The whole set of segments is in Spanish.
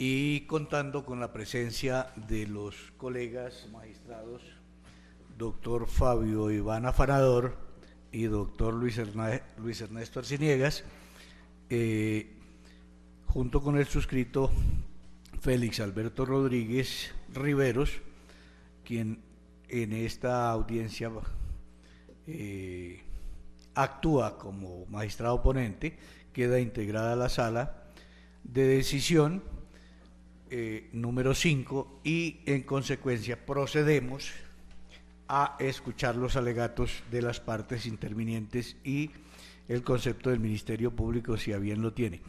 y contando con la presencia de los colegas magistrados, doctor Fabio Iván Afanador y doctor Luis Ernesto Arciniegas, junto con el suscrito Félix Alberto Rodríguez Riveros, quien en esta audiencia actúa como magistrado ponente. Queda integrada la sala de decisión número 5 y en consecuencia procedemos a escuchar los alegatos de las partes intervinientes y el concepto del Ministerio Público, si a bien lo tiene.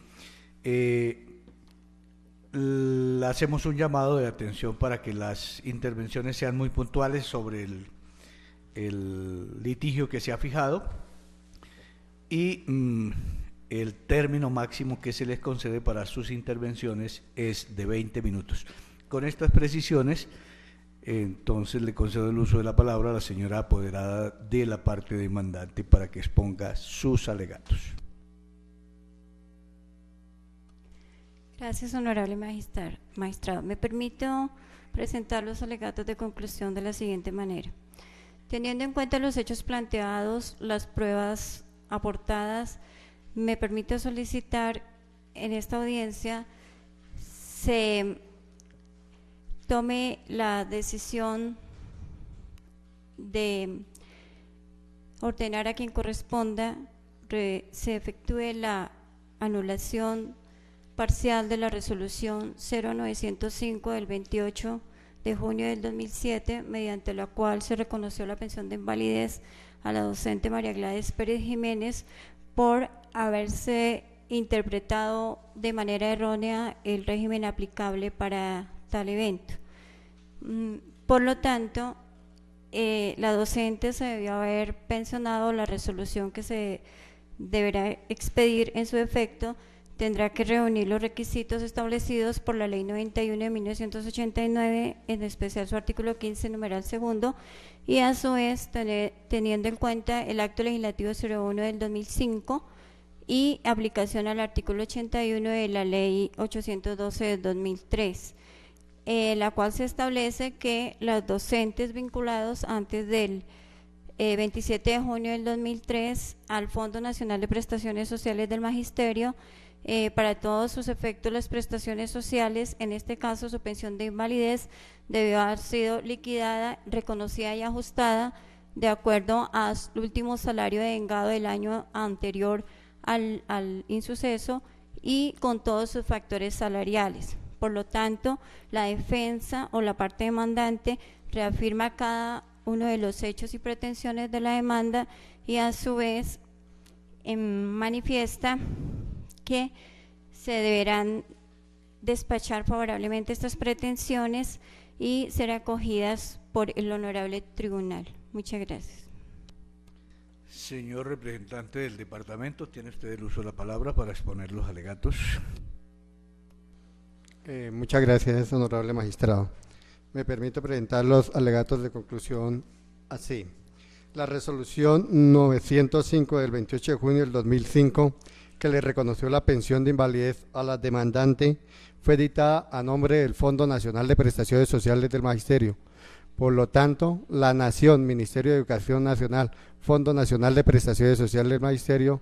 Hacemos un llamado de atención para que las intervenciones sean muy puntuales sobre el litigio que se ha fijado y el término máximo que se les concede para sus intervenciones es de 20 minutos. Con estas precisiones, entonces le concedo el uso de la palabra a la señora apoderada de la parte demandante para que exponga sus alegatos. Gracias, honorable magistrado. Me permito presentar los alegatos de conclusión de la siguiente manera. Teniendo en cuenta los hechos planteados, las pruebas aportadas, me permito solicitar en esta audiencia se tome la decisión de ordenar a quien corresponda se efectúe la anulación parcial de la resolución 0905 del 28 de junio del 2007, mediante la cual se reconoció la pensión de invalidez a la docente María Gladys Pérez Jiménez por haberse interpretado de manera errónea el régimen aplicable para tal evento. Por lo tanto, la docente se debió haber pensionado. La resolución que se deberá expedir en su efecto tendrá que reunir los requisitos establecidos por la Ley 91 de 1989, en especial su artículo 15, numeral segundo, y a su vez teniendo en cuenta el Acto Legislativo 01 del 2005 y aplicación al artículo 81 de la Ley 812 del 2003, la cual se establece que los docentes vinculados antes del 27 de junio del 2003 al Fondo Nacional de Prestaciones Sociales del Magisterio, para todos sus efectos las prestaciones sociales, en este caso su pensión de invalidez, debió haber sido liquidada, reconocida y ajustada de acuerdo al último salario devengado del año anterior al insuceso y con todos sus factores salariales. Por lo tanto, la defensa o la parte demandante reafirma cada uno de los hechos y pretensiones de la demanda y a su vez manifiesta que se deberán despachar favorablemente estas pretensiones y ser acogidas por el honorable tribunal. Muchas gracias. Señor representante del departamento, tiene usted el uso de la palabra para exponer los alegatos. Muchas gracias, honorable magistrado. Me permito presentar los alegatos de conclusión así. La resolución 905 del 28 de junio del 2005, que le reconoció la pensión de invalidez a la demandante, fue dictada a nombre del Fondo Nacional de Prestaciones Sociales del Magisterio. Por lo tanto, la Nación, Ministerio de Educación Nacional, Fondo Nacional de Prestaciones Sociales del Magisterio,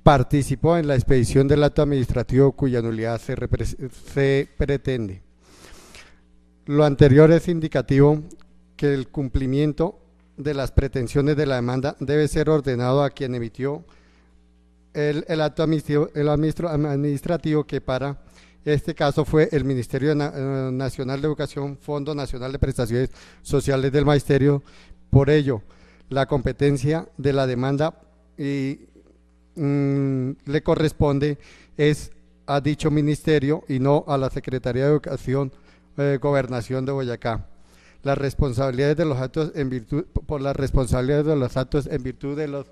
participó en la expedición del acto administrativo cuya nulidad se pretende. Lo anterior es indicativo que el cumplimiento de las pretensiones de la demanda debe ser ordenado a quien emitió el acto administrativo, que para este caso fue el Ministerio Nacional de Educación, Fondo Nacional de Prestaciones Sociales del Magisterio. Por ello, la competencia de la demanda le corresponde es a dicho ministerio y no a la Secretaría de Educación, Gobernación de Boyacá. Las responsabilidades de los actos en virtud de los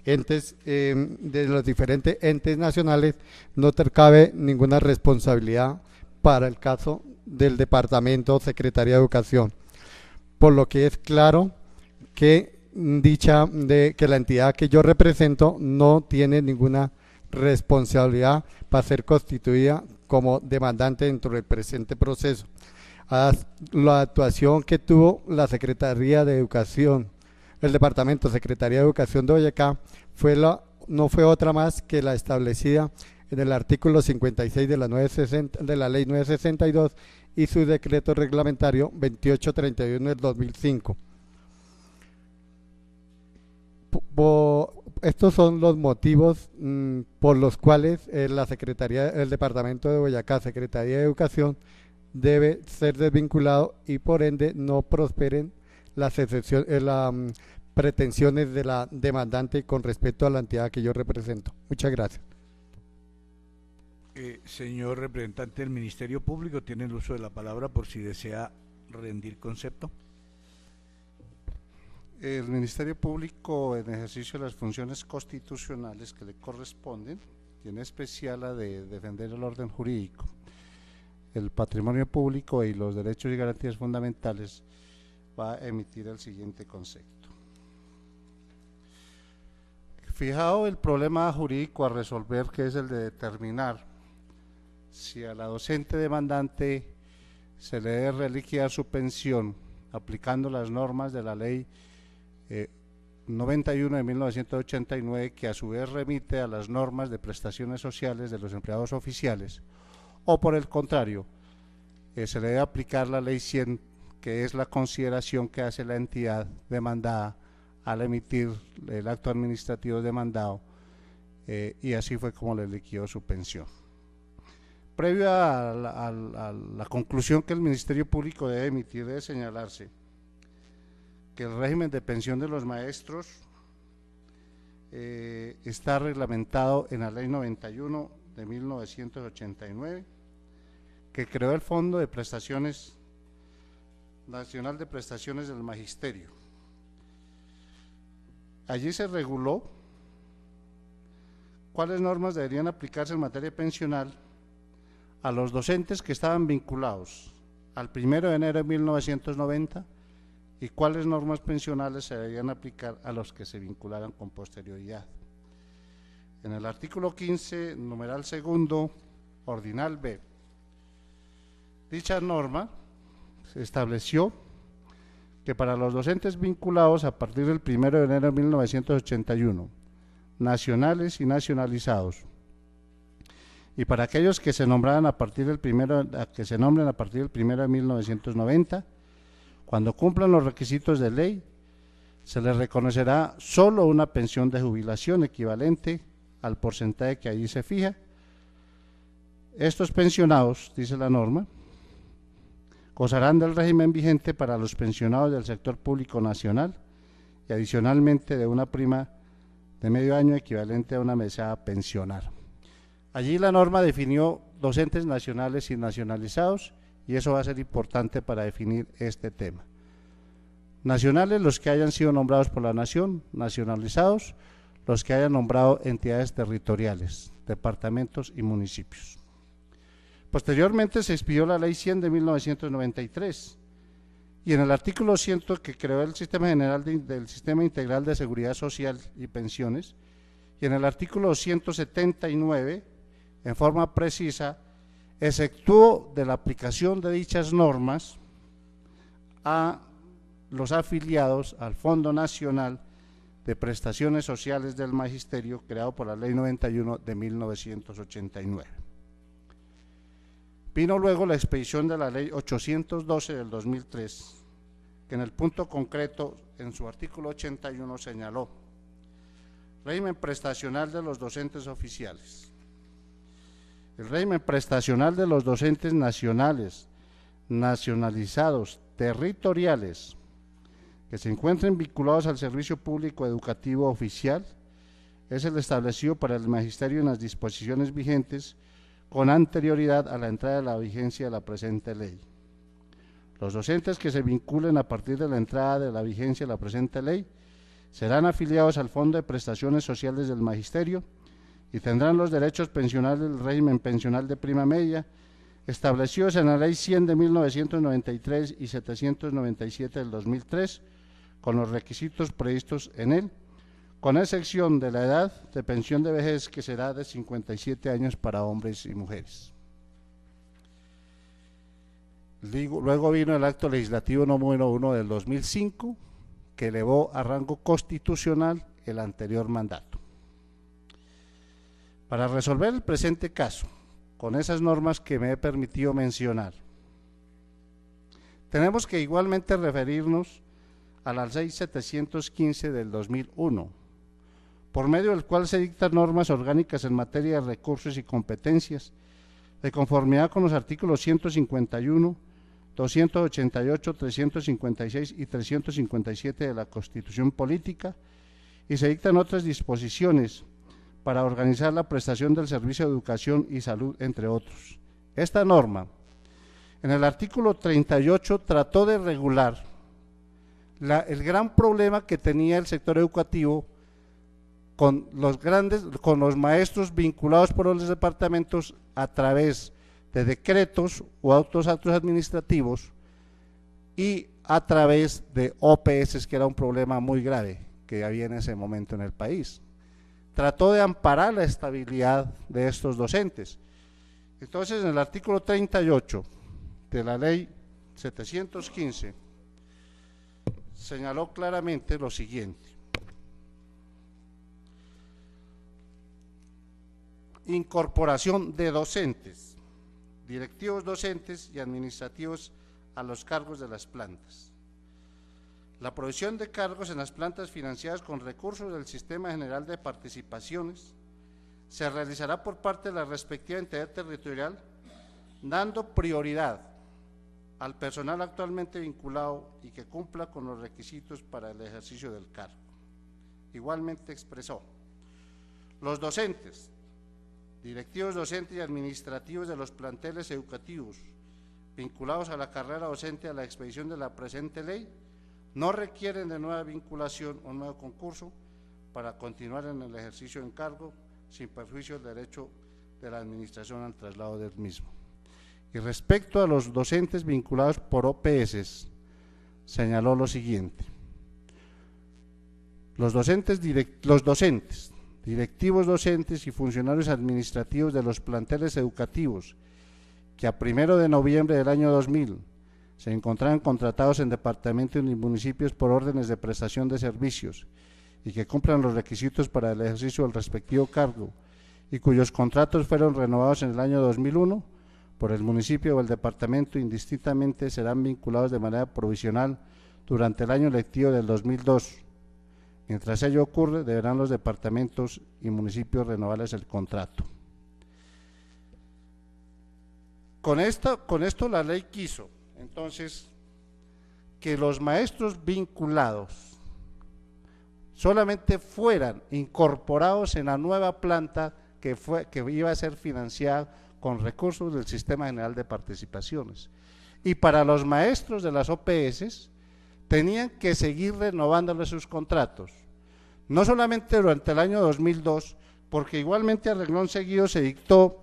entes, de los diferentes entes nacionales, no te cabe ninguna responsabilidad para el caso del Departamento Secretaría de Educación, por lo que es claro que que la entidad que yo represento no tiene ninguna responsabilidad para ser constituida como demandante dentro del presente proceso. La actuación que tuvo la Secretaría de Educación, el Departamento Secretaría de Educación de Boyacá, no fue otra más que la establecida en el artículo 56 de la Ley 962 y su decreto reglamentario 2831 del 2005. Estos son los motivos por los cuales el Departamento de Boyacá, Secretaría de Educación, debe ser desvinculado y por ende no prosperen las pretensiones de la demandante con respecto a la entidad que yo represento. Muchas gracias. Señor representante del Ministerio Público, tiene el uso de la palabra por si desea rendir concepto. El Ministerio Público, en ejercicio de las funciones constitucionales que le corresponden, y en especial la de defender el orden jurídico, el patrimonio público y los derechos y garantías fundamentales, va a emitir el siguiente concepto. Fijado el problema jurídico a resolver, que es el de determinar si a la docente demandante se le debe reliquidar su pensión aplicando las normas de la ley 91 de 1989, que a su vez remite a las normas de prestaciones sociales de los empleados oficiales, o por el contrario, se le debe aplicar la ley 100, que es la consideración que hace la entidad demandada al emitir el acto administrativo demandado, y así fue como le liquidó su pensión. Previo a la conclusión que el Ministerio Público debe emitir, debe señalarse que el régimen de pensión de los maestros está reglamentado en la Ley 91 de 1989, que creó el Fondo de Prestaciones Nacional de Prestaciones del Magisterio. Allí se reguló cuáles normas deberían aplicarse en materia pensional a los docentes que estaban vinculados al 1 de enero de 1990 y cuáles normas pensionales se deberían aplicar a los que se vincularan con posterioridad. En el artículo 15, numeral segundo, ordinal B, dicha norma se estableció que para los docentes vinculados a partir del 1 de enero de 1981, nacionales y nacionalizados, y para aquellos que se nombraran a partir del que se nombren a partir del 1 de 1990, cuando cumplan los requisitos de ley, se les reconocerá solo una pensión de jubilación equivalente al porcentaje que allí se fija. Estos pensionados, dice la norma, gozarán del régimen vigente para los pensionados del sector público nacional y adicionalmente de una prima de medio año equivalente a una mesada pensional. Allí la norma definió docentes nacionales y nacionalizados, y eso va a ser importante para definir este tema. Nacionales, los que hayan sido nombrados por la nación; nacionalizados, los que hayan nombrado entidades territoriales, departamentos y municipios. Posteriormente se expidió la Ley 100 de 1993, y en el artículo 100, que creó el Sistema General del Sistema Integral de Seguridad Social y Pensiones, y en el artículo 179, en forma precisa, exceptuó de la aplicación de dichas normas a los afiliados al Fondo Nacional de Prestaciones Sociales del Magisterio, creado por la Ley 91 de 1989. Vino luego la expedición de la Ley 812 del 2003, que en el punto concreto, en su artículo 81, señaló: régimen prestacional de los docentes oficiales. El régimen prestacional de los docentes nacionales, nacionalizados, territoriales, que se encuentren vinculados al servicio público educativo oficial, es el establecido para el magisterio en las disposiciones vigentes con anterioridad a la entrada de la vigencia de la presente ley. Los docentes que se vinculen a partir de la entrada de la vigencia de la presente ley serán afiliados al Fondo de Prestaciones Sociales del Magisterio y tendrán los derechos pensionales del régimen pensional de prima media establecidos en la Ley 100 de 1993 y 797 del 2003, con los requisitos previstos en él, con excepción de la edad de pensión de vejez, que será de 57 años para hombres y mujeres. Luego vino el acto legislativo número 1 del 2005, que elevó a rango constitucional el anterior mandato. Para resolver el presente caso, con esas normas que me he permitido mencionar, tenemos que igualmente referirnos a la Ley 715 del 2001, por medio del cual se dictan normas orgánicas en materia de recursos y competencias, de conformidad con los artículos 151, 288, 356 y 357 de la Constitución Política, y se dictan otras disposiciones para organizar la prestación del servicio de educación y salud, entre otros. Esta norma, en el artículo 38, trató de regular el gran problema que tenía el sector educativo con los maestros vinculados por los departamentos a través de decretos o actos administrativos y a través de OPS, que era un problema muy grave que había en ese momento en el país. Trató de amparar la estabilidad de estos docentes. Entonces, en el artículo 38 de la Ley 715 señaló claramente lo siguiente: incorporación de docentes, directivos docentes y administrativos a los cargos de las plantas. La provisión de cargos en las plantas financiadas con recursos del Sistema General de Participaciones se realizará por parte de la respectiva entidad territorial, dando prioridad al personal actualmente vinculado y que cumpla con los requisitos para el ejercicio del cargo. Igualmente expresó: los docentes, directivos docentes y administrativos de los planteles educativos vinculados a la carrera docente a la expedición de la presente ley no requieren de nueva vinculación o nuevo concurso para continuar en el ejercicio de cargo sin perjuicio del derecho de la administración al traslado del mismo. Y respecto a los docentes vinculados por OPS, señaló lo siguiente: los docentes, directivos docentes y funcionarios administrativos de los planteles educativos que a 1 de noviembre del año 2000 se encontraban contratados en departamentos y municipios por órdenes de prestación de servicios y que cumplan los requisitos para el ejercicio del respectivo cargo y cuyos contratos fueron renovados en el año 2001 por el municipio o el departamento, indistintamente serán vinculados de manera provisional durante el año lectivo del 2002. Mientras ello ocurre, deberán los departamentos y municipios renovarles el contrato. Con esto la ley quiso, entonces, que los maestros vinculados solamente fueran incorporados en la nueva planta que iba a ser financiada con recursos del Sistema General de Participaciones. Y para los maestros de las OPS tenían que seguir renovándoles sus contratos, no solamente durante el año 2002, porque igualmente a renglón seguido se dictó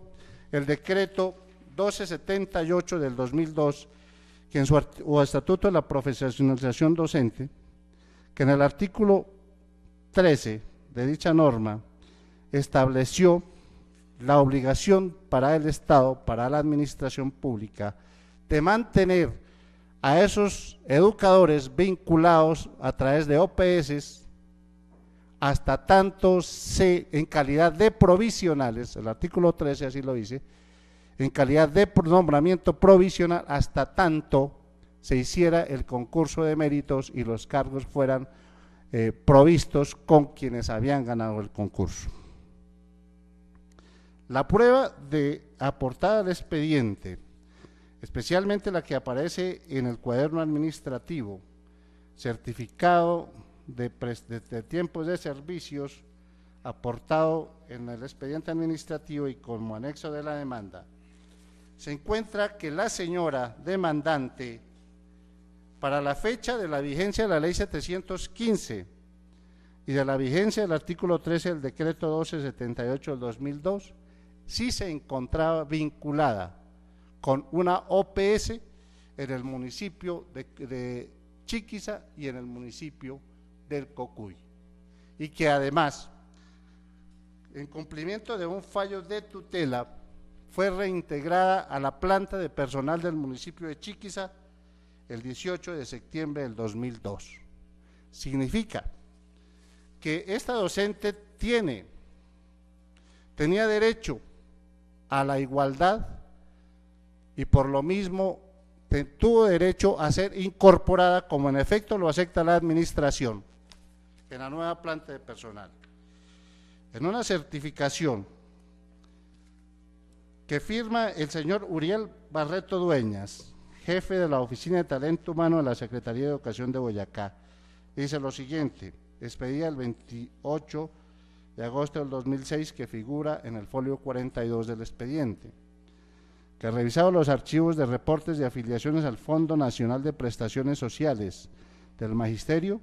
el decreto 1278 del 2002, que en su estatuto de la profesionalización docente, que en el artículo 13 de dicha norma estableció la obligación para el Estado, para la administración pública, de mantener a esos educadores vinculados a través de OPS hasta tanto en calidad de provisionales, el artículo 13 así lo dice, en calidad de nombramiento provisional hasta tanto se hiciera el concurso de méritos y los cargos fueran provistos con quienes habían ganado el concurso. La prueba de aportada al expediente, especialmente la que aparece en el cuaderno administrativo, certificado de tiempos de servicios aportado en el expediente administrativo y como anexo de la demanda, se encuentra que la señora demandante, para la fecha de la vigencia de la ley 715 y de la vigencia del artículo 13 del decreto 1278 del 2002, sí se encontraba vinculada con una OPS en el municipio de Chiquiza y en el municipio del Cocuy. y que además, en cumplimiento de un fallo de tutela, fue reintegrada a la planta de personal del municipio de Chiquiza el 18 de septiembre del 2002. Significa que esta docente tenía derecho a la igualdad y por lo mismo tuvo derecho a ser incorporada, como en efecto lo acepta la administración, en la nueva planta de personal. En una certificación que firma el señor Uriel Barreto Dueñas, jefe de la Oficina de Talento Humano de la Secretaría de Educación de Boyacá, dice lo siguiente, expedida el 28 de agosto del 2006, que figura en el folio 42 del expediente, que revisado los archivos de reportes de afiliaciones al Fondo Nacional de Prestaciones Sociales del Magisterio,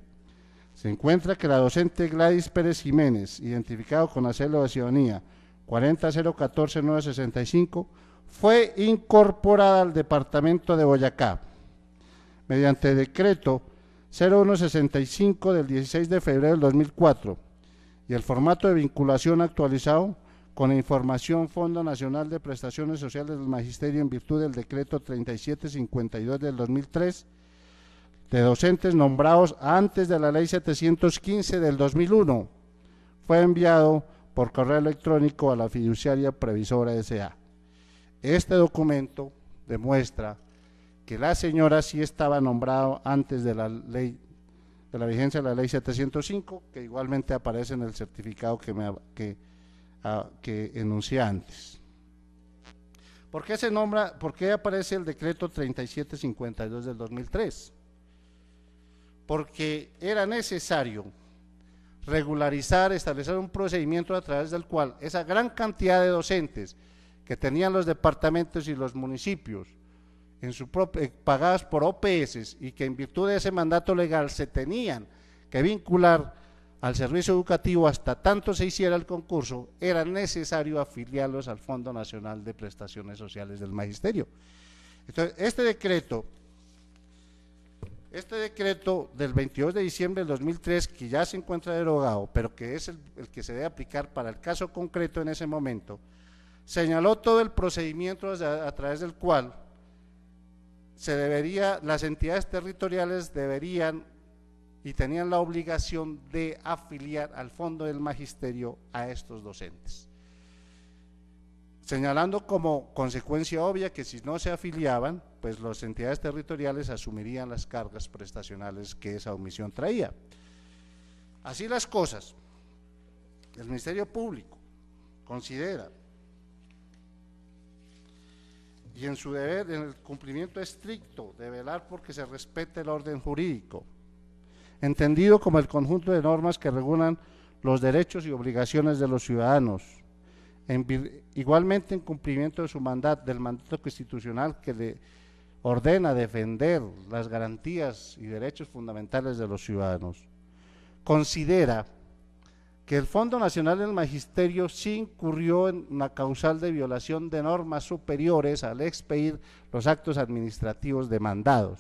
se encuentra que la docente Gladys Pérez Jiménez, identificado con la cédula de ciudadanía 40014965, fue incorporada al departamento de Boyacá mediante decreto 0165 del 16 de febrero del 2004 y el formato de vinculación actualizado con la información Fondo Nacional de Prestaciones Sociales del Magisterio en virtud del decreto 3752 del 2003 de docentes nombrados antes de la ley 715 del 2001, fue enviado por correo electrónico a la fiduciaria Previsora S.A. Este documento demuestra que la señora sí estaba nombrada antes de la ley, de la vigencia de la ley 705, que igualmente aparece en el certificado que enuncié antes. ¿Por qué aparece el decreto 3752 del 2003? Porque era necesario regularizar, establecer un procedimiento a través del cual esa gran cantidad de docentes que tenían los departamentos y los municipios pagadas por OPS y que en virtud de ese mandato legal se tenían que vincular al servicio educativo hasta tanto se hiciera el concurso, era necesario afiliarlos al Fondo Nacional de Prestaciones Sociales del Magisterio. Entonces, este decreto del 22 de diciembre del 2003, que ya se encuentra derogado, pero que es el que se debe aplicar para el caso concreto en ese momento, señaló todo el procedimiento a través del cual las entidades territoriales deberían y tenían la obligación de afiliar al Fondo del Magisterio a estos docentes, señalando como consecuencia obvia que si no se afiliaban, pues las entidades territoriales asumirían las cargas prestacionales que esa omisión traía. Así las cosas, el Ministerio Público considera, y en su deber, en el cumplimiento estricto de velar porque se respete el orden jurídico, entendido como el conjunto de normas que regulan los derechos y obligaciones de los ciudadanos, igualmente en cumplimiento de del mandato constitucional que le ordena defender las garantías y derechos fundamentales de los ciudadanos, considera que el Fondo Nacional del Magisterio sí incurrió en una causal de violación de normas superiores al expedir los actos administrativos demandados,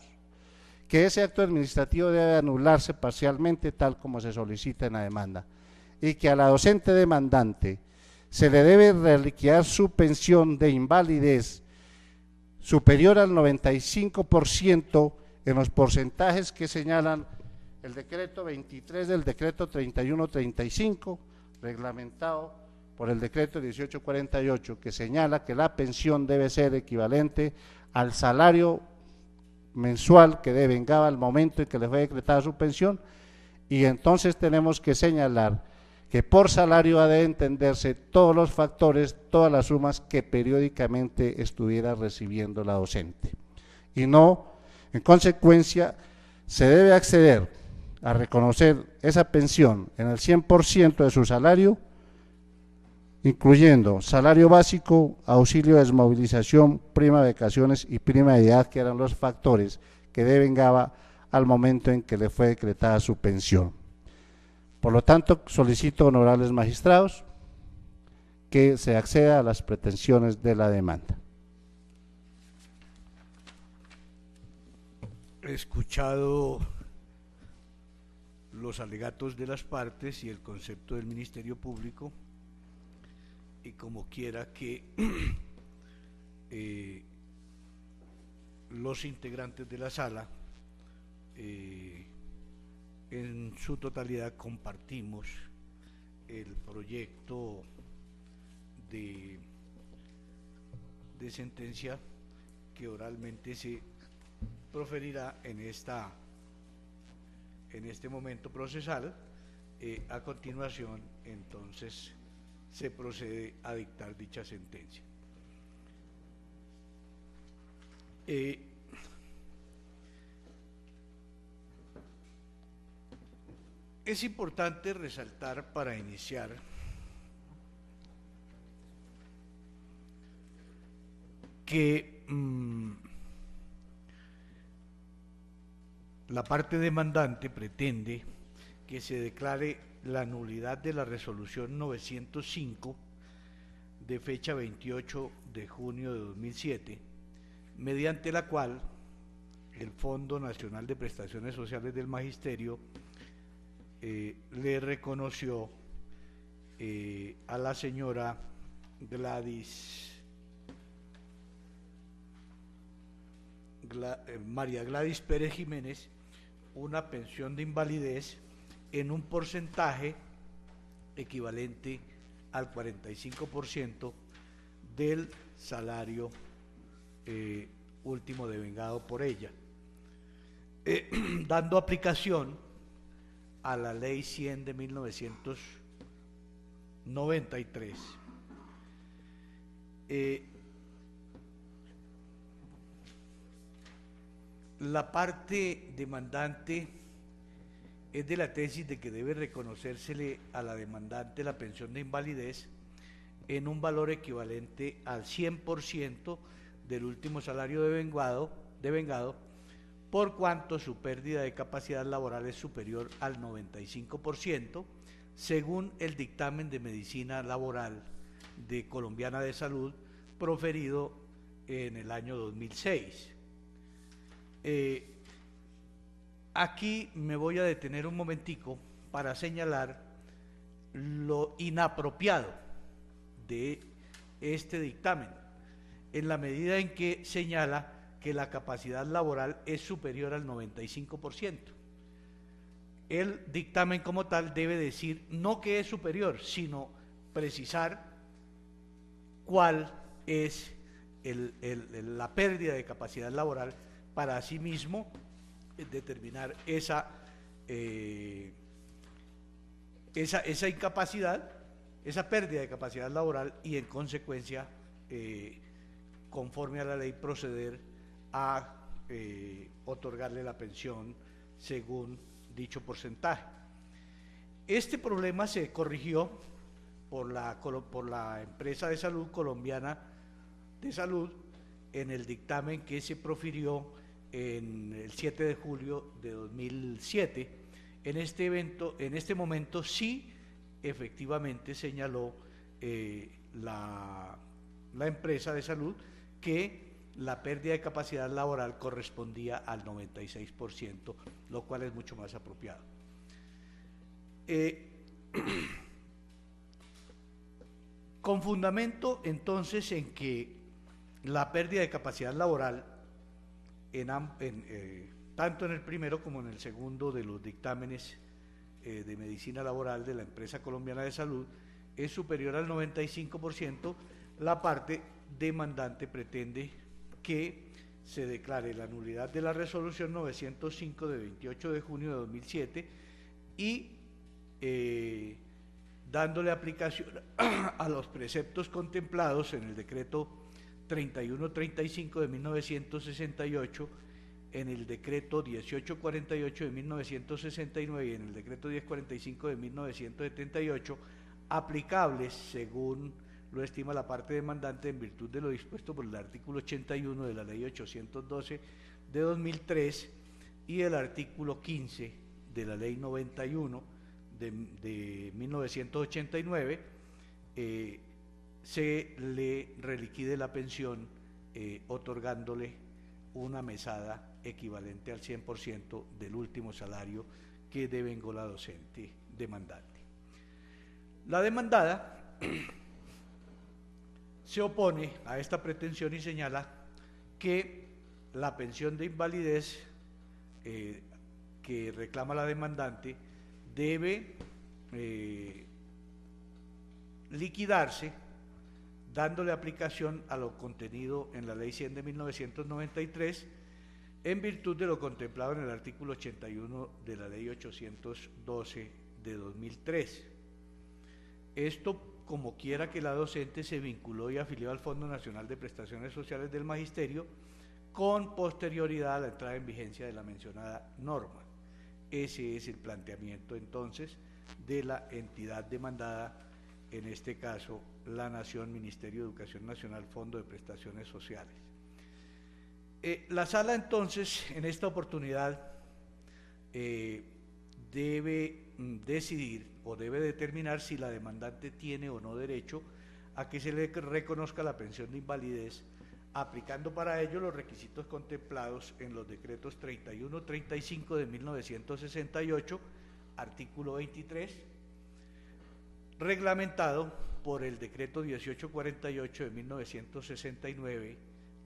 que ese acto administrativo debe anularse parcialmente tal como se solicita en la demanda, y que a la docente demandante se le debe reliquidar su pensión de invalidez superior al 95% en los porcentajes que señalan el decreto 23 del decreto 3135, reglamentado por el decreto 1848, que señala que la pensión debe ser equivalente al salario mensual que devengaba al momento en que le fue decretada su pensión, y entonces tenemos que señalar que por salario ha de entenderse todos los factores, todas las sumas que periódicamente estuviera recibiendo la docente, y no, en consecuencia, se debe acceder a reconocer esa pensión en el 100% de su salario, incluyendo salario básico, auxilio de desmovilización, prima de vacaciones y prima de edad, que eran los factores que devengaba al momento en que le fue decretada su pensión. Por lo tanto, solicito, honorables magistrados, que se acceda a las pretensiones de la demanda. He escuchado los alegatos de las partes y el concepto del Ministerio Público, y como quiera que los integrantes de la sala en su totalidad compartimos el proyecto de sentencia que oralmente se proferirá en este momento procesal. A continuación, entonces, se procede a dictar dicha sentencia. Es importante resaltar para iniciar que la parte demandante pretende que se declare la nulidad de la resolución 905 de fecha 28 de junio de 2007, mediante la cual el Fondo Nacional de Prestaciones Sociales del Magisterio le reconoció a la señora María Gladys Pérez Jiménez una pensión de invalidez en un porcentaje equivalente al 45% del salario último devengado por ella, dando aplicación a la Ley 100 de 1993. La parte demandante es de la tesis de que debe reconocérsele a la demandante la pensión de invalidez en un valor equivalente al 100% del último salario devengado, por cuanto su pérdida de capacidad laboral es superior al 95%, según el dictamen de medicina laboral de Colombiana de Salud proferido en el año 2006. Aquí me voy a detener un momentico para señalar lo inapropiado de este dictamen, en la medida en que señala que la capacidad laboral es superior al 95%. El dictamen como tal debe decir no que es superior, sino precisar cuál es la pérdida de capacidad laboral para asimismo determinar esa incapacidad, esa pérdida de capacidad laboral y en consecuencia, conforme a la ley, proceder a otorgarle la pensión según dicho porcentaje. Este problema se corrigió por la empresa de salud Colombiana de Salud en el dictamen que se profirió en el 7 de julio de 2007. En este momento sí, efectivamente señaló la empresa de salud que la pérdida de capacidad laboral correspondía al 96%, lo cual es mucho más apropiado. Con fundamento entonces en que la pérdida de capacidad laboral, tanto en el primero como en el segundo de los dictámenes de medicina laboral de la empresa colombiana de salud, es superior al 95%, la parte demandante pretende que se declare la nulidad de la resolución 905 de 28 de junio de 2007 y dándole aplicación a los preceptos contemplados en el decreto 3135 de 1968, en el decreto 1848 de 1969 y en el decreto 1045 de 1978, aplicables según lo estima la parte demandante en virtud de lo dispuesto por el artículo 81 de la ley 812 de 2003 y el artículo 15 de la ley 91 de 1989, se le reliquide la pensión otorgándole una mesada equivalente al 100% del último salario que devengó la docente demandante. La demandada se opone a esta pretensión y señala que la pensión de invalidez que reclama la demandante debe liquidarse dándole aplicación a lo contenido en la Ley 100 de 1993 en virtud de lo contemplado en el artículo 81 de la Ley 812 de 2003. Esto, como quiera que la docente se vinculó y afilió al Fondo Nacional de Prestaciones Sociales del Magisterio con posterioridad a la entrada en vigencia de la mencionada norma. Ese es el planteamiento entonces de la entidad demandada, en este caso la Nación, Ministerio de Educación Nacional, Fondo de Prestaciones Sociales. La sala entonces en esta oportunidad debe decidir o debe determinar si la demandante tiene o no derecho a que se le reconozca la pensión de invalidez, aplicando para ello los requisitos contemplados en los decretos 31-35 de 1968, artículo 23, reglamentado por el decreto 1848 de 1969,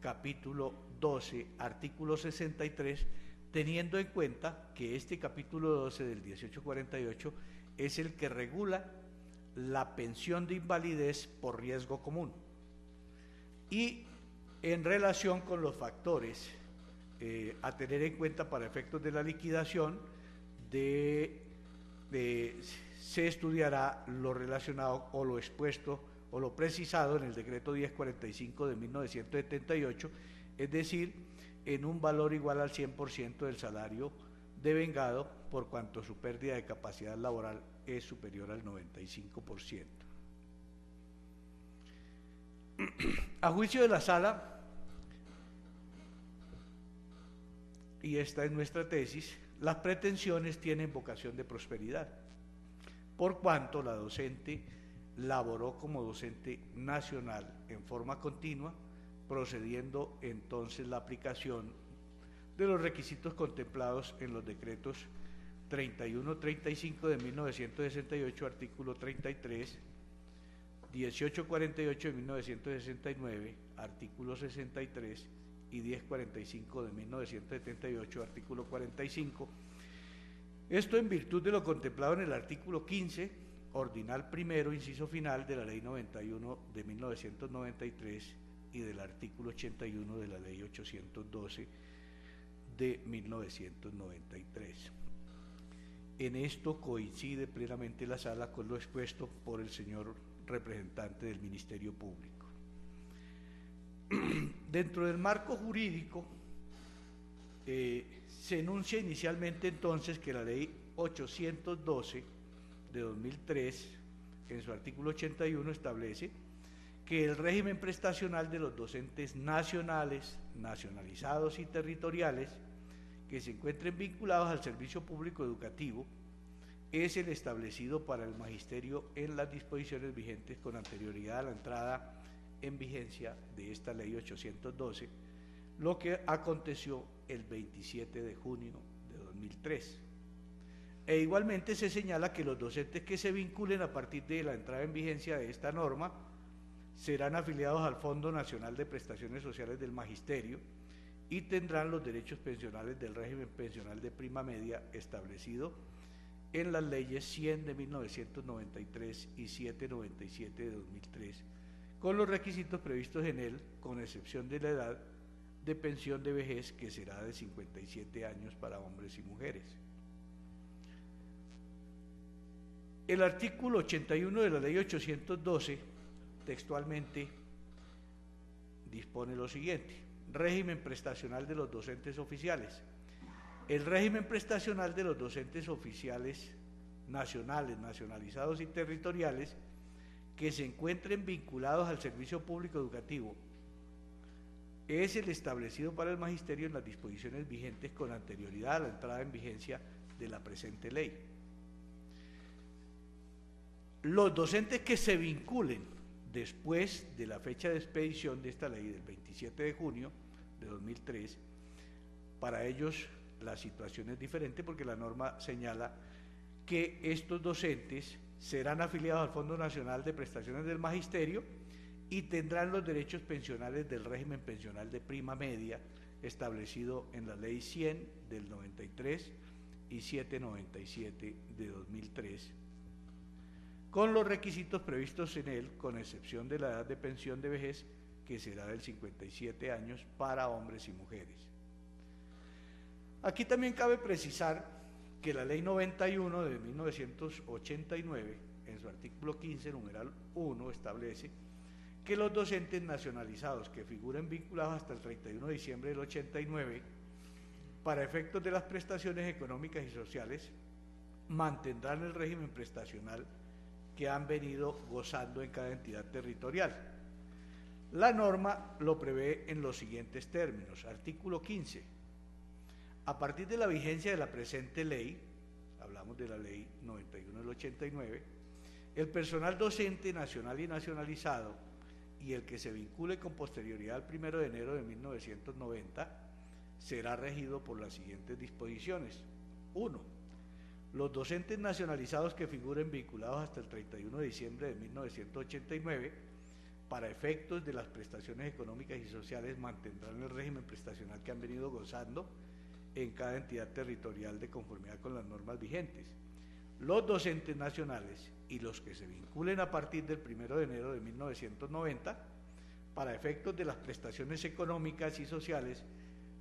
capítulo 12, artículo 63, teniendo en cuenta que este capítulo 12 del 1848 es el que regula la pensión de invalidez por riesgo común. Y en relación con los factores a tener en cuenta para efectos de la liquidación, se estudiará lo relacionado o lo expuesto o lo precisado en el decreto 1045 de 1978, es decir, en un valor igual al 100% del salario devengado por cuanto su pérdida de capacidad laboral es superior al 95%. A juicio de la sala, y esta es nuestra tesis, las pretensiones tienen vocación de prosperidad, por cuanto la docente laboró como docente nacional en forma continua, procediendo entonces la aplicación de los requisitos contemplados en los decretos 31-35 de 1968, artículo 33, 1848 de 1969, artículo 63, y 1045 de 1978, artículo 45. Esto en virtud de lo contemplado en el artículo 15, ordinal primero, inciso final de la Ley 91 de 1993 y del artículo 81 de la Ley 812 de 1993. En esto coincide plenamente la sala con lo expuesto por el señor representante del Ministerio Público. Dentro del marco jurídico se enuncia inicialmente entonces que la Ley 812 de 2003, en su artículo 81, establece que el régimen prestacional de los docentes nacionales, nacionalizados y territoriales que se encuentren vinculados al servicio público educativo es el establecido para el magisterio en las disposiciones vigentes con anterioridad a la entrada en vigencia de esta Ley 812, lo que aconteció el 27 de junio de 2003. E igualmente se señala que los docentes que se vinculen a partir de la entrada en vigencia de esta norma serán afiliados al Fondo Nacional de Prestaciones Sociales del Magisterio y tendrán los derechos pensionales del régimen pensional de prima media establecido en las leyes 100 de 1993 y 797 de 2003, con los requisitos previstos en él, con excepción de la edad de pensión de vejez, que será de 57 años para hombres y mujeres. El artículo 81 de la Ley 812 textualmente dispone lo siguiente: régimen prestacional de los docentes oficiales. El régimen prestacional de los docentes oficiales nacionales, nacionalizados y territoriales que se encuentren vinculados al servicio público educativo es el establecido para el magisterio en las disposiciones vigentes con anterioridad a la entrada en vigencia de la presente ley. Los docentes que se vinculen después de la fecha de expedición de esta ley del 27 de junio de 2003, para ellos la situación es diferente porque la norma señala que estos docentes serán afiliados al Fondo Nacional de Prestaciones del Magisterio y tendrán los derechos pensionales del régimen pensional de prima media establecido en la Ley 100 del 93 y 797 de 2003, con los requisitos previstos en él, con excepción de la edad de pensión de vejez, que será del 57 años para hombres y mujeres. Aquí también cabe precisar que la Ley 91 de 1989, en su artículo 15, numeral 1, establece que los docentes nacionalizados que figuren vinculados hasta el 31 de diciembre del 89, para efectos de las prestaciones económicas y sociales, mantendrán el régimen prestacional que han venido gozando en cada entidad territorial. La norma lo prevé en los siguientes términos. Artículo 15. A partir de la vigencia de la presente ley, hablamos de la Ley 91 del 89, el personal docente nacional y nacionalizado y el que se vincule con posterioridad al 1 de enero de 1990 será regido por las siguientes disposiciones. 1. Los docentes nacionalizados que figuren vinculados hasta el 31 de diciembre de 1989, para efectos de las prestaciones económicas y sociales, mantendrán el régimen prestacional que han venido gozando en cada entidad territorial de conformidad con las normas vigentes. Los docentes nacionales y los que se vinculen a partir del 1 de enero de 1990, para efectos de las prestaciones económicas y sociales,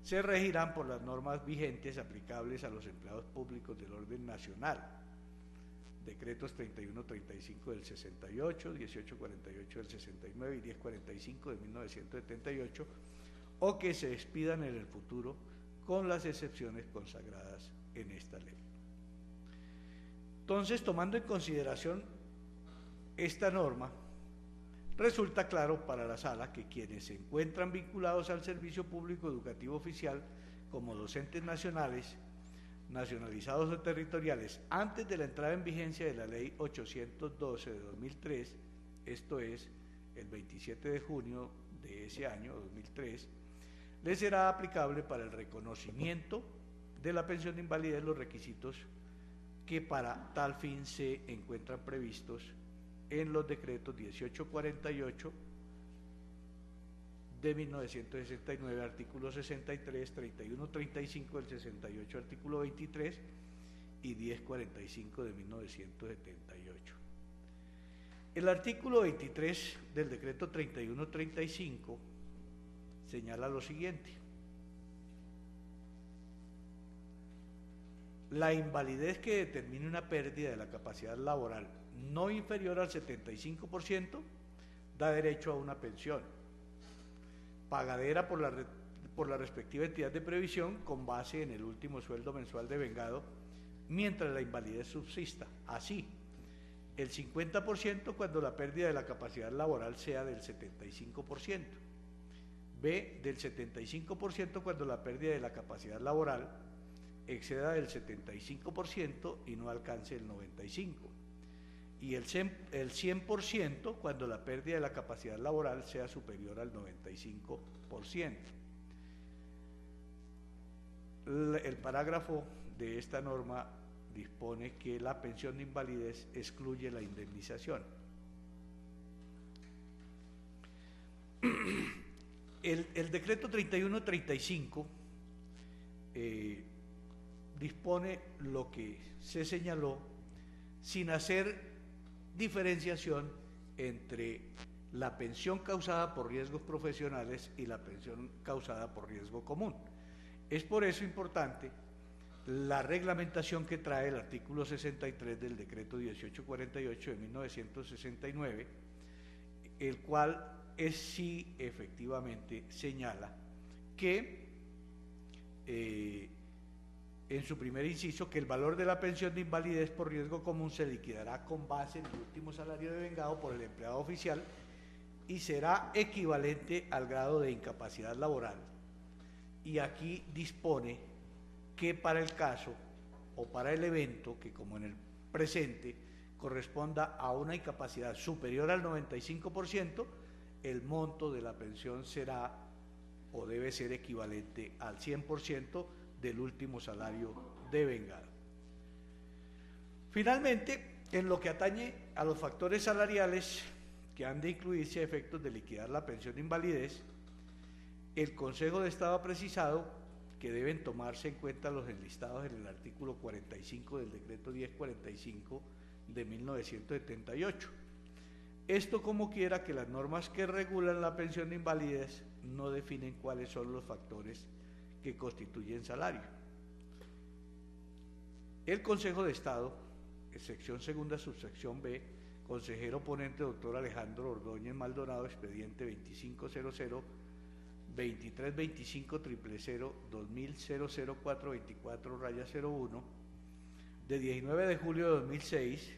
se regirán por las normas vigentes aplicables a los empleados públicos del orden nacional, decretos 3135 del 68, 1848 del 69 y 1045 de 1978, o que se expidan en el futuro con las excepciones consagradas en esta ley. Entonces, tomando en consideración esta norma, resulta claro para la sala que quienes se encuentran vinculados al servicio público educativo oficial como docentes nacionales, nacionalizados o territoriales antes de la entrada en vigencia de la Ley 812 de 2003, esto es, el 27 de junio de ese año, 2003, les será aplicable para el reconocimiento de la pensión de invalidez los requisitos que para tal fin se encuentran previstos en los decretos 1848 de 1969, artículo 63, 3135 del 68, artículo 23 y 1045 de 1978. El artículo 23 del decreto 3135 señala lo siguiente: la invalidez que determine una pérdida de la capacidad laboral no inferior al 75% da derecho a una pensión pagadera por la respectiva entidad de previsión con base en el último sueldo mensual devengado mientras la invalidez subsista. Así, el 50% cuando la pérdida de la capacidad laboral sea del 75%. B, del 75% cuando la pérdida de la capacidad laboral exceda del 75% y no alcance el 95%. Y el 100% cuando la pérdida de la capacidad laboral sea superior al 95%. El parágrafo de esta norma dispone que la pensión de invalidez excluye la indemnización. El decreto 3135 dispone lo que se señaló sin hacer diferenciación entre la pensión causada por riesgos profesionales y la pensión causada por riesgo común. Es por eso importante la reglamentación que trae el artículo 63 del decreto 1848 de 1969, el cual sí efectivamente señala que en su primer inciso, que el valor de la pensión de invalidez por riesgo común se liquidará con base en el último salario devengado por el empleado oficial y será equivalente al grado de incapacidad laboral. Y aquí dispone que para el caso o para el evento que, como en el presente, corresponda a una incapacidad superior al 95%, el monto de la pensión será o debe ser equivalente al 100% del último salario devengado. Finalmente, en lo que atañe a los factores salariales que han de incluirse a efectos de liquidar la pensión de invalidez, el Consejo de Estado ha precisado que deben tomarse en cuenta los enlistados en el artículo 45 del decreto 1045 de 1978. Esto como quiera que las normas que regulan la pensión de invalidez no definen cuáles son los factores que constituyen salario. El Consejo de Estado, sección segunda, subsección B, consejero ponente doctor Alejandro Ordóñez Maldonado, expediente 2500 2325 000 20000424-01, de 19 de julio de 2006,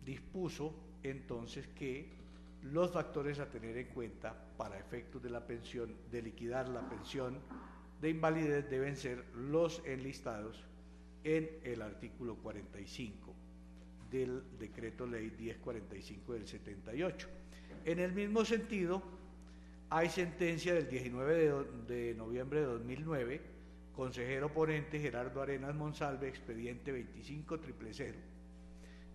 dispuso entonces que los factores a tener en cuenta para efectos de la pensión, de liquidar la pensión de invalidez, deben ser los enlistados en el artículo 45 del decreto ley 1045 del 78. En el mismo sentido, hay sentencia del 19 de noviembre de 2009, consejero ponente Gerardo Arenas Monsalve, expediente 25000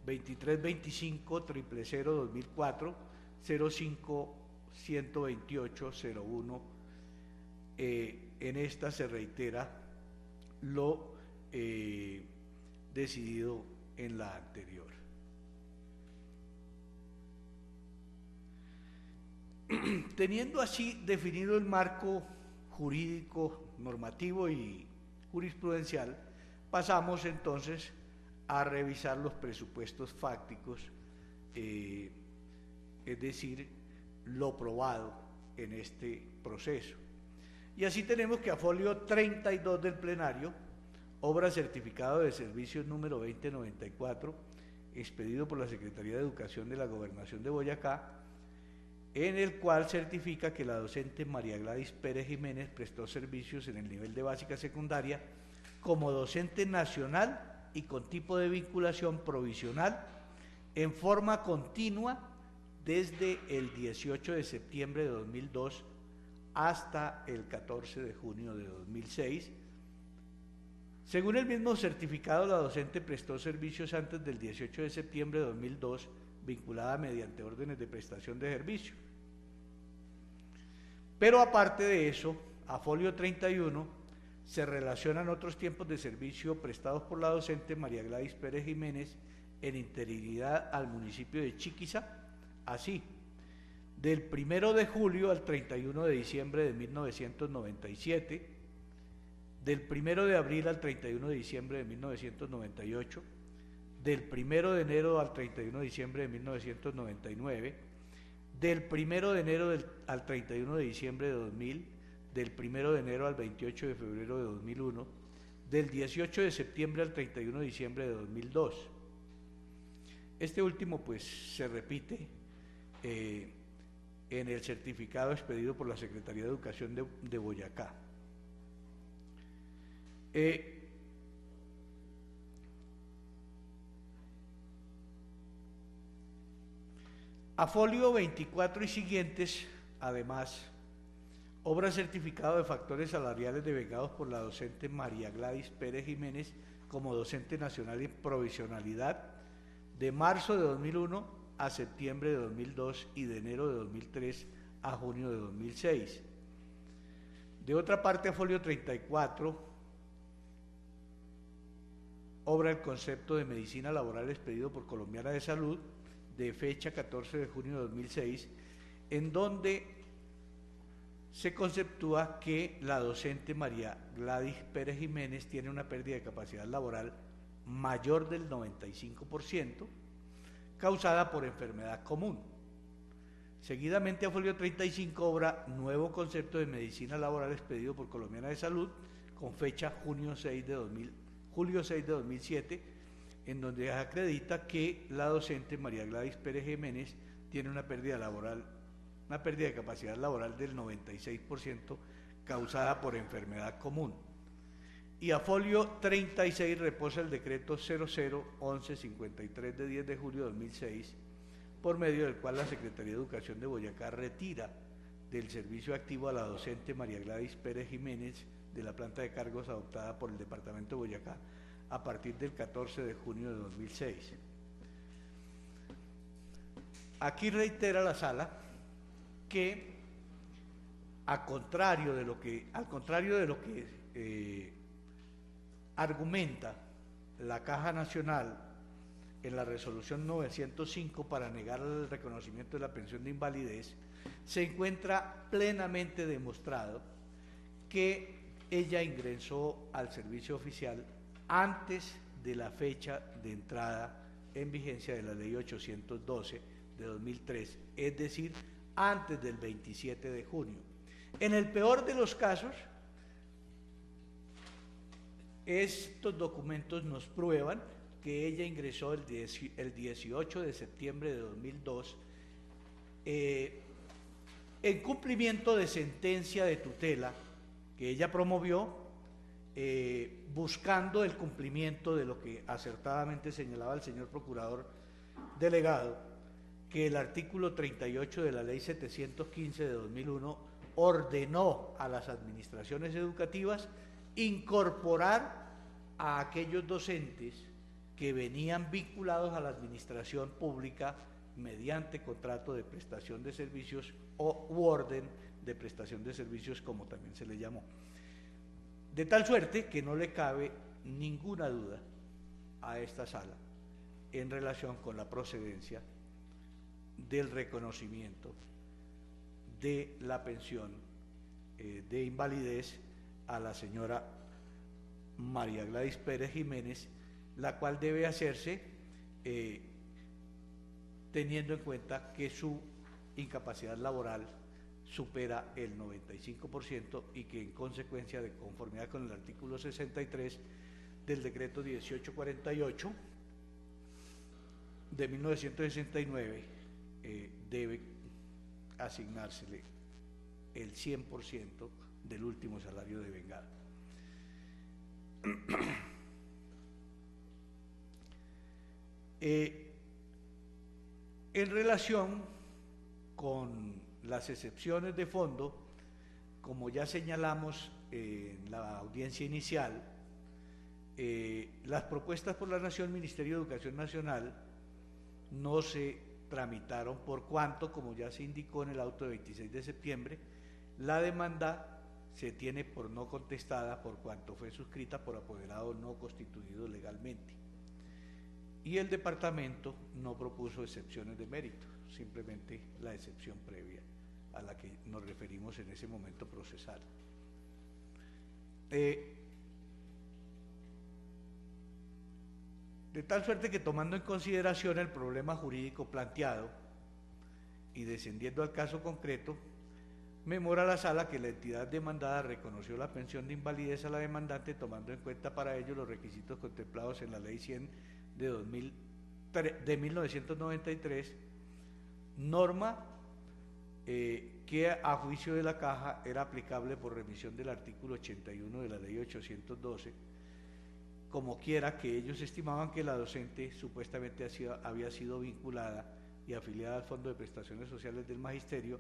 2325 000 2004 05-128-01. En esta se reitera lo decidido en la anterior. Teniendo así definido el marco jurídico, normativo y jurisprudencial, pasamos entonces a revisar los presupuestos fácticos, es decir, lo probado en este proceso. Y así tenemos que a folio 32 del plenario, obra certificado de servicios número 2094, expedido por la Secretaría de Educación de la Gobernación de Boyacá, en el cual certifica que la docente María Gladys Pérez Jiménez prestó servicios en el nivel de básica secundaria como docente nacional y con tipo de vinculación provisional en forma continua desde el 18 de septiembre de 2002 hasta el 14 de junio de 2006. Según el mismo certificado, la docente prestó servicios antes del 18 de septiembre de 2002, vinculada mediante órdenes de prestación de servicio. Pero aparte de eso, a folio 31 se relacionan otros tiempos de servicio prestados por la docente María Gladys Pérez Jiménez en interinidad al municipio de Chiquiza, así, del 1 de julio al 31 de diciembre de 1997, del 1 de abril al 31 de diciembre de 1998, del 1 de enero al 31 de diciembre de 1999, del 1 de enero al 31 de diciembre de 2000, del 1 de enero al 28 de febrero de 2001, del 18 de septiembre al 31 de diciembre de 2002. Este último pues se repite en el certificado expedido por la Secretaría de Educación de Boyacá. A folio 24 y siguientes, además, obra certificado de factores salariales devengados por la docente María Gladys Pérez Jiménez como docente nacional en provisionalidad de marzo de 2001 a septiembre de 2002 y de enero de 2003 a junio de 2006. De otra parte, a folio 34, obra el concepto de medicina laboral expedido por Colombiana de Salud de fecha 14 de junio de 2006, en donde se conceptúa que la docente María Gladys Pérez Jiménez tiene una pérdida de capacidad laboral mayor del 95%, causada por enfermedad común. Seguidamente, a folio 35, obra nuevo concepto de medicina laboral expedido por Colombiana de Salud con fecha julio 6 de 2007, en donde acredita que la docente María Gladys Pérez Jiménez tiene una pérdida de capacidad laboral del 96% causada por enfermedad común. Y a folio 36 reposa el decreto 001153 de 10 de julio de 2006, por medio del cual la Secretaría de Educación de Boyacá retira del servicio activo a la docente María Gladys Pérez Jiménez de la planta de cargos adoptada por el Departamento de Boyacá a partir del 14 de junio de 2006. Aquí reitera la Sala que, al contrario de lo que argumenta la Caja Nacional en la resolución 905 para negar el reconocimiento de la pensión de invalidez, se encuentra plenamente demostrado que ella ingresó al servicio oficial antes de la fecha de entrada en vigencia de la Ley 812 de 2003, es decir, antes del 27 de junio. En el peor de los casos, estos documentos nos prueban que ella ingresó el 18 de septiembre de 2002 en cumplimiento de sentencia de tutela que ella promovió, buscando el cumplimiento de lo que acertadamente señalaba el señor procurador delegado, que el artículo 38 de la Ley 715 de 2001 ordenó a las administraciones educativas incorporar a aquellos docentes que venían vinculados a la administración pública mediante contrato de prestación de servicios u orden de prestación de servicios, como también se le llamó. De tal suerte que no le cabe ninguna duda a esta Sala en relación con la procedencia del reconocimiento de la pensión de invalidez a la señora María Gladys Pérez Jiménez, la cual debe hacerse teniendo en cuenta que su incapacidad laboral supera el 95% y que en consecuencia de conformidad con el artículo 63 del decreto 1848 de 1969 debe asignársele el 100% del último salario de vengada. En relación con las excepciones de fondo, como ya señalamos en la audiencia inicial, las propuestas por la Nación, Ministerio de Educación Nacional, no se tramitaron por cuanto, como ya se indicó en el auto de 26 de septiembre, la demanda se tiene por no contestada por cuanto fue suscrita por apoderado no constituido legalmente. Y el departamento no propuso excepciones de mérito, simplemente la excepción previa a la que nos referimos en ese momento procesal. De tal suerte que, tomando en consideración el problema jurídico planteado y descendiendo al caso concreto, memora la Sala que la entidad demandada reconoció la pensión de invalidez a la demandante, tomando en cuenta para ello los requisitos contemplados en la Ley 100 de 1993, norma que a juicio de la Caja era aplicable por remisión del artículo 81 de la Ley 812, como quiera que ellos estimaban que la docente supuestamente había sido vinculada y afiliada al Fondo de Prestaciones Sociales del Magisterio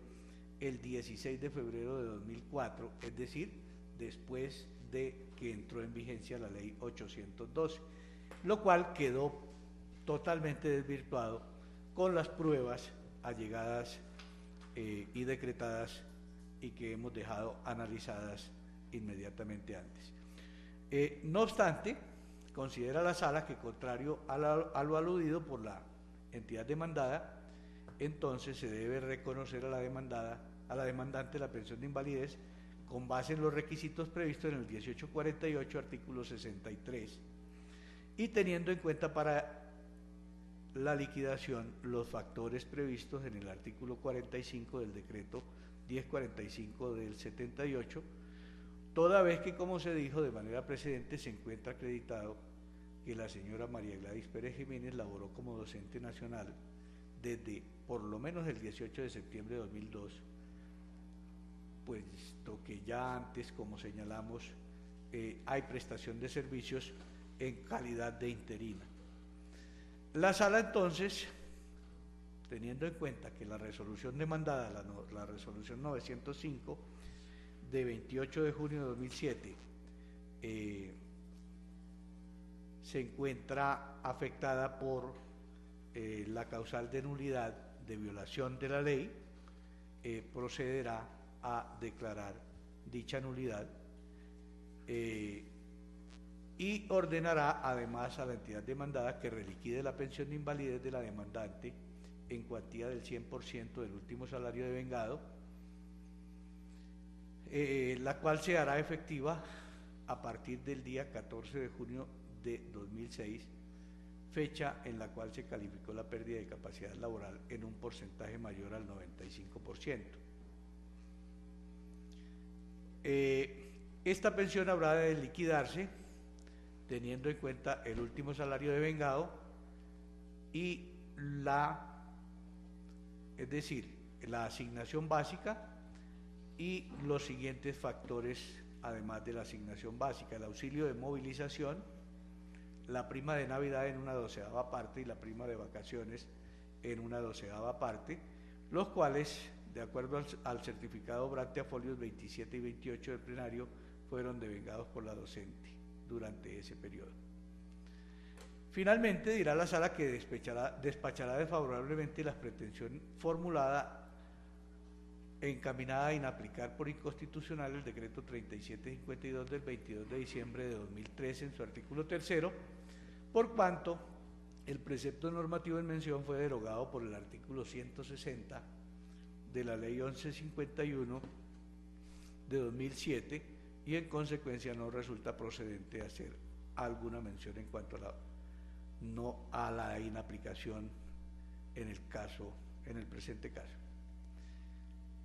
el 16 de febrero de 2004, es decir, después de que entró en vigencia la Ley 812, lo cual quedó totalmente desvirtuado con las pruebas allegadas y decretadas y que hemos dejado analizadas inmediatamente antes. No obstante, considera la Sala que, contrario a lo aludido por la entidad demandada, entonces se debe reconocer a la demandante la pensión de invalidez con base en los requisitos previstos en el 1848, artículo 63, y teniendo en cuenta para la liquidación los factores previstos en el artículo 45 del decreto 1045 del 78, toda vez que, como se dijo de manera precedente, se encuentra acreditado que la señora María Gladys Pérez Jiménez laboró como docente nacional desde por lo menos el 18 de septiembre de 2002, puesto que ya antes, como señalamos, hay prestación de servicios en calidad de interina. La Sala entonces teniendo en cuenta que la resolución demandada, la resolución 905 de 28 de junio de 2007, se encuentra afectada por la causal de nulidad de violación de la ley, procederá a declarar dicha nulidad y ordenará además a la entidad demandada que reliquide la pensión de invalidez de la demandante en cuantía del 100% del último salario devengado, la cual se hará efectiva a partir del día 14 de junio de 2006, fecha en la cual se calificó la pérdida de capacidad laboral en un porcentaje mayor al 95%. Esta pensión habrá de liquidarse teniendo en cuenta el último salario devengado y es decir, la asignación básica y los siguientes factores, además de la asignación básica: el auxilio de movilización, la prima de Navidad en una 12ª parte y la prima de vacaciones en una 12ª parte, los cuales, de acuerdo al certificado obrante a folios 27 y 28 del plenario, fueron devengados por la docente durante ese periodo. Finalmente, dirá la Sala que despachará desfavorablemente la pretensión formulada encaminada a inaplicar por inconstitucional el decreto 3752 del 22 de diciembre de 2013 en su artículo 3º, por cuanto el precepto normativo en mención fue derogado por el artículo 160 de la Ley 1151 de 2007 y en consecuencia no resulta procedente hacer alguna mención en cuanto a la inaplicación en el presente caso.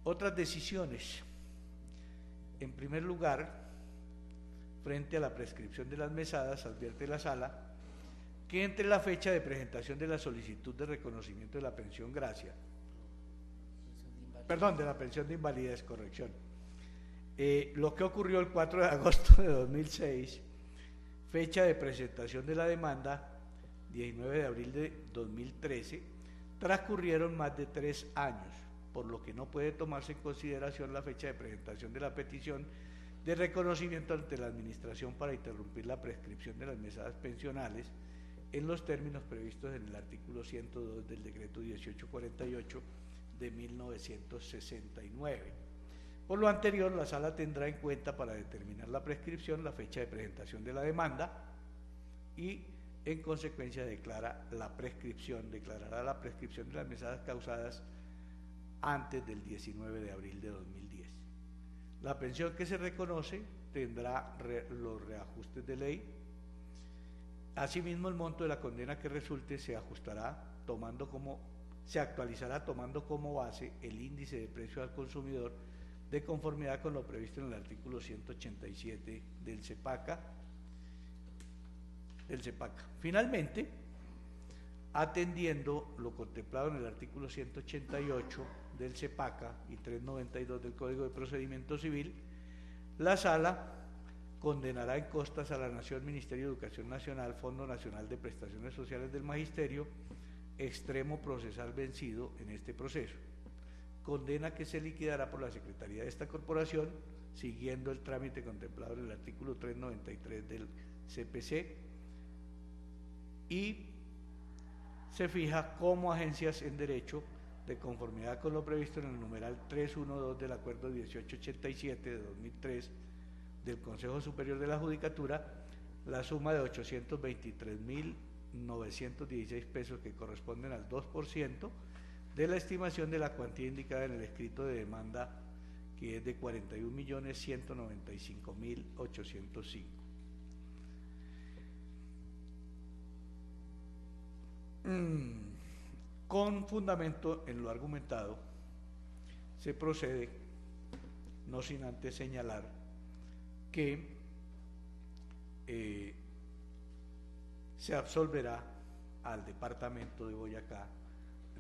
Otras decisiones. En primer lugar, frente a la prescripción de las mesadas, advierte la Sala que entre la fecha de presentación de la solicitud de reconocimiento de la pensión gracia, de la pensión de invalidez, corrección, lo que ocurrió el 4 de agosto de 2006, fecha de presentación de la demanda, 19 de abril de 2013, transcurrieron más de 3 años, por lo que no puede tomarse en consideración la fecha de presentación de la petición de reconocimiento ante la Administración para interrumpir la prescripción de las mesadas pensionales en los términos previstos en el artículo 102 del decreto 1848 de 1969. Por lo anterior, la Sala tendrá en cuenta para determinar la prescripción la fecha de presentación de la demanda y en consecuencia declarará la prescripción de las mesadas causadas antes del 19 de abril de 2010. La pensión que se reconoce tendrá los reajustes de ley. Asimismo, el monto de la condena que resulte se actualizará tomando como base el índice de precio al consumidor de conformidad con lo previsto en el artículo 187 del CEPACA. Finalmente, atendiendo lo contemplado en el artículo 188 del CEPACA y 392 del Código de Procedimiento Civil, la Sala condenará en costas a la Nación, Ministerio de Educación Nacional, Fondo Nacional de Prestaciones Sociales del Magisterio, extremo procesal vencido en este proceso. Condena que se liquidará por la Secretaría de esta corporación, siguiendo el trámite contemplado en el artículo 393 del CPC, y se fija como agencias en derecho, de conformidad con lo previsto en el numeral 312 del Acuerdo 1887 de 2003 del Consejo Superior de la Judicatura, la suma de 823.916 pesos que corresponden al 2% de la estimación de la cuantía indicada en el escrito de demanda, que es de 41.195.805. Con fundamento en lo argumentado, se procede, no sin antes señalar que se absolverá al departamento de Boyacá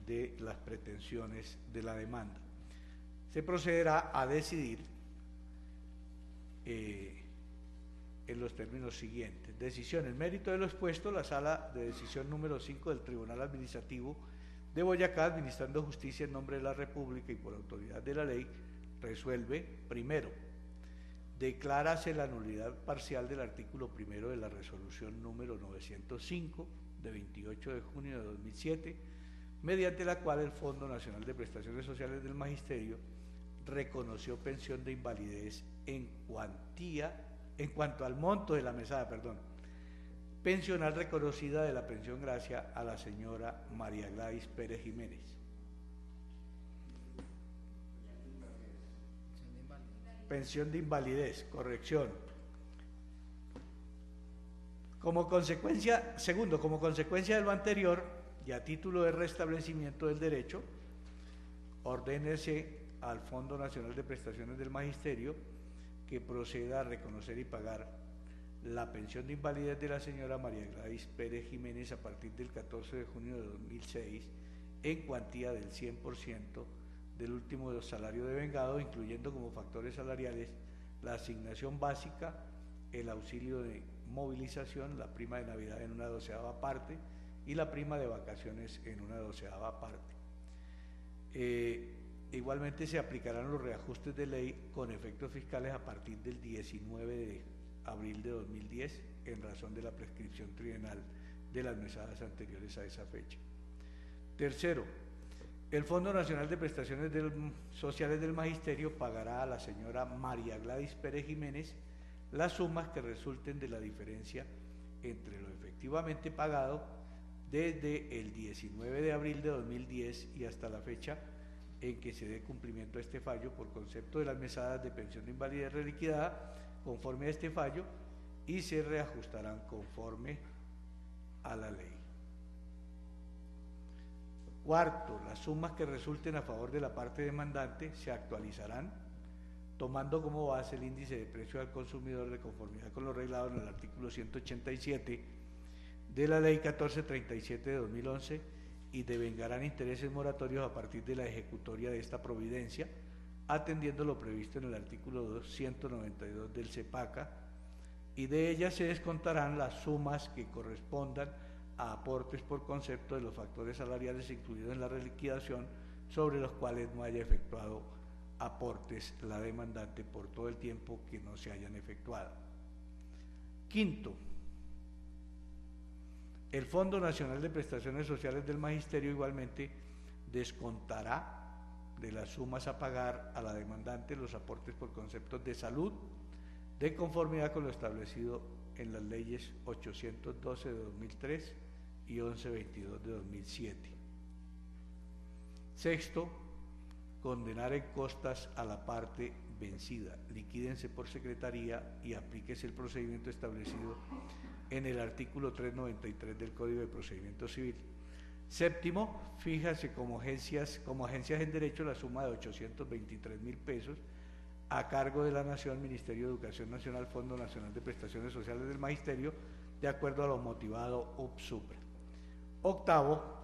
de las pretensiones de la demanda. Se procederá a decidir en los términos siguientes. Decisión: en mérito de lo expuesto, la Sala de Decisión número 5 del Tribunal Administrativo de Boyacá, administrando justicia en nombre de la República y por autoridad de la ley, resuelve: primero, declárase la nulidad parcial del artículo primero de la resolución número 905 de 28 de junio de 2007, mediante la cual el Fondo Nacional de Prestaciones Sociales del Magisterio reconoció pensión de invalidez en cuanto al monto de la mesada, pensional reconocida de la pensión gracia a la señora María Gladys Pérez Jiménez. Pensión de invalidez, corrección. Como consecuencia de lo anterior y a título de restablecimiento del derecho, ordénese al Fondo Nacional de Prestaciones del Magisterio que proceda a reconocer y pagar la pensión de invalidez de la señora María Gladys Pérez Jiménez a partir del 14 de junio de 2006 en cuantía del 100% del último salario devengado, incluyendo como factores salariales la asignación básica, el auxilio de movilización, la prima de Navidad en una 12ª parte y la prima de vacaciones en una 12ª parte. Igualmente se aplicarán los reajustes de ley con efectos fiscales a partir del 19 de abril de 2010 en razón de la prescripción trienal de las mesadas anteriores a esa fecha. Tercero, el Fondo Nacional de Prestaciones Sociales del Magisterio pagará a la señora María Gladys Pérez Jiménez las sumas que resulten de la diferencia entre lo efectivamente pagado desde el 19 de abril de 2010 y hasta la fecha en que se dé cumplimiento a este fallo por concepto de las mesadas de pensión de invalidez reliquidada conforme a este fallo y se reajustarán conforme a la ley. Cuarto, las sumas que resulten a favor de la parte demandante se actualizarán tomando como base el índice de precio al consumidor de conformidad con lo reglado en el artículo 187 de la Ley 1437 de 2011 y devengarán intereses moratorios a partir de la ejecutoria de esta providencia, atendiendo lo previsto en el artículo 292 del CEPACA, y de ellas se descontarán las sumas que correspondan a aportes por concepto de los factores salariales incluidos en la liquidación sobre los cuales no haya efectuado aportes la demandante por todo el tiempo que no se hayan efectuado. Quinto, el Fondo Nacional de Prestaciones Sociales del Magisterio igualmente descontará de las sumas a pagar a la demandante los aportes por conceptos de salud, de conformidad con lo establecido en las leyes 812 de 2003 y 1122 de 2007. Sexto, condenar en costas a la parte vencida, liquídense por secretaría y aplíquese el procedimiento establecido en el artículo 393 del Código de Procedimiento Civil. Séptimo, fíjase como agencias en derecho la suma de 823.000 pesos a cargo de la Nación, Ministerio de Educación Nacional, Fondo Nacional de Prestaciones Sociales del Magisterio, de acuerdo a lo motivado UPSUPRA. Octavo,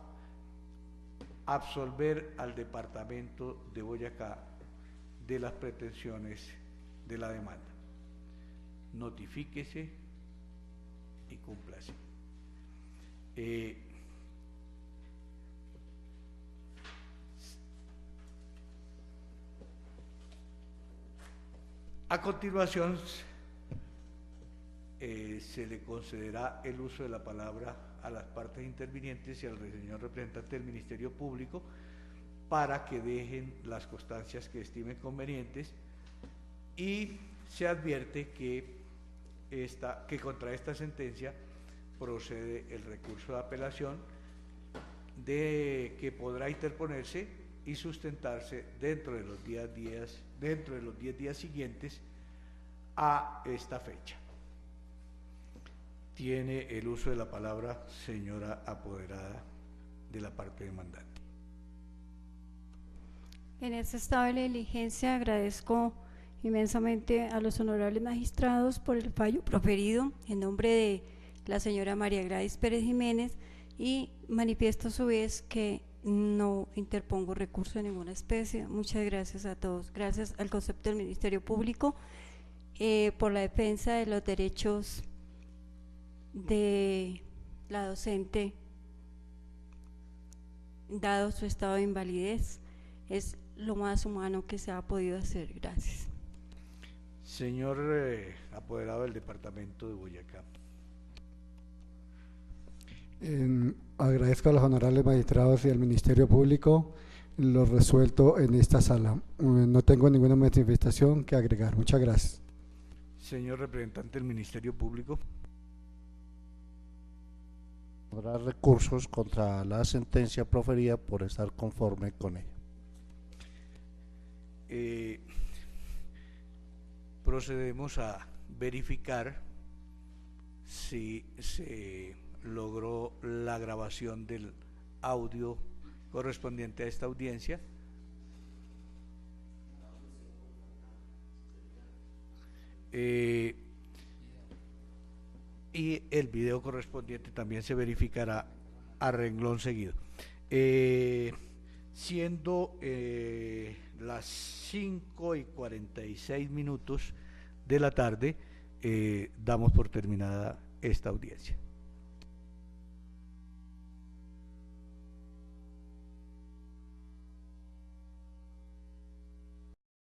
absolver al Departamento de Boyacá de las pretensiones de la demanda. Notifíquese y cúmplase. A continuación, se le concederá el uso de la palabra a las partes intervinientes y al señor representante del Ministerio Público para que dejen las constancias que estimen convenientes, y se advierte que contra esta sentencia procede el recurso de apelación que podrá interponerse y sustentarse dentro de los 10 días siguientes a esta fecha. Tiene el uso de la palabra señora apoderada de la parte demandante. En este estado de la diligencia agradezco inmensamente a los honorables magistrados por el fallo proferido en nombre de la señora María Gladys Pérez Jiménez, y manifiesto a su vez que no interpongo recurso de ninguna especie. Muchas gracias a todos. Gracias al concepto del Ministerio Público por la defensa de los derechos de la docente dado su estado de invalidez. Es lo más humano que se ha podido hacer. Gracias. Señor apoderado del departamento de Boyacá. Agradezco a los honorables magistrados y al Ministerio Público lo resuelto en esta sala. No tengo ninguna manifestación que agregar. Muchas gracias. Señor representante del Ministerio Público. Habrá recursos contra la sentencia proferida por estar conforme con ella. Procedemos a verificar si se logró la grabación del audio correspondiente a esta audiencia. Y el video correspondiente también se verificará a renglón seguido. Siendo las 5:46 de la tarde, damos por terminada esta audiencia.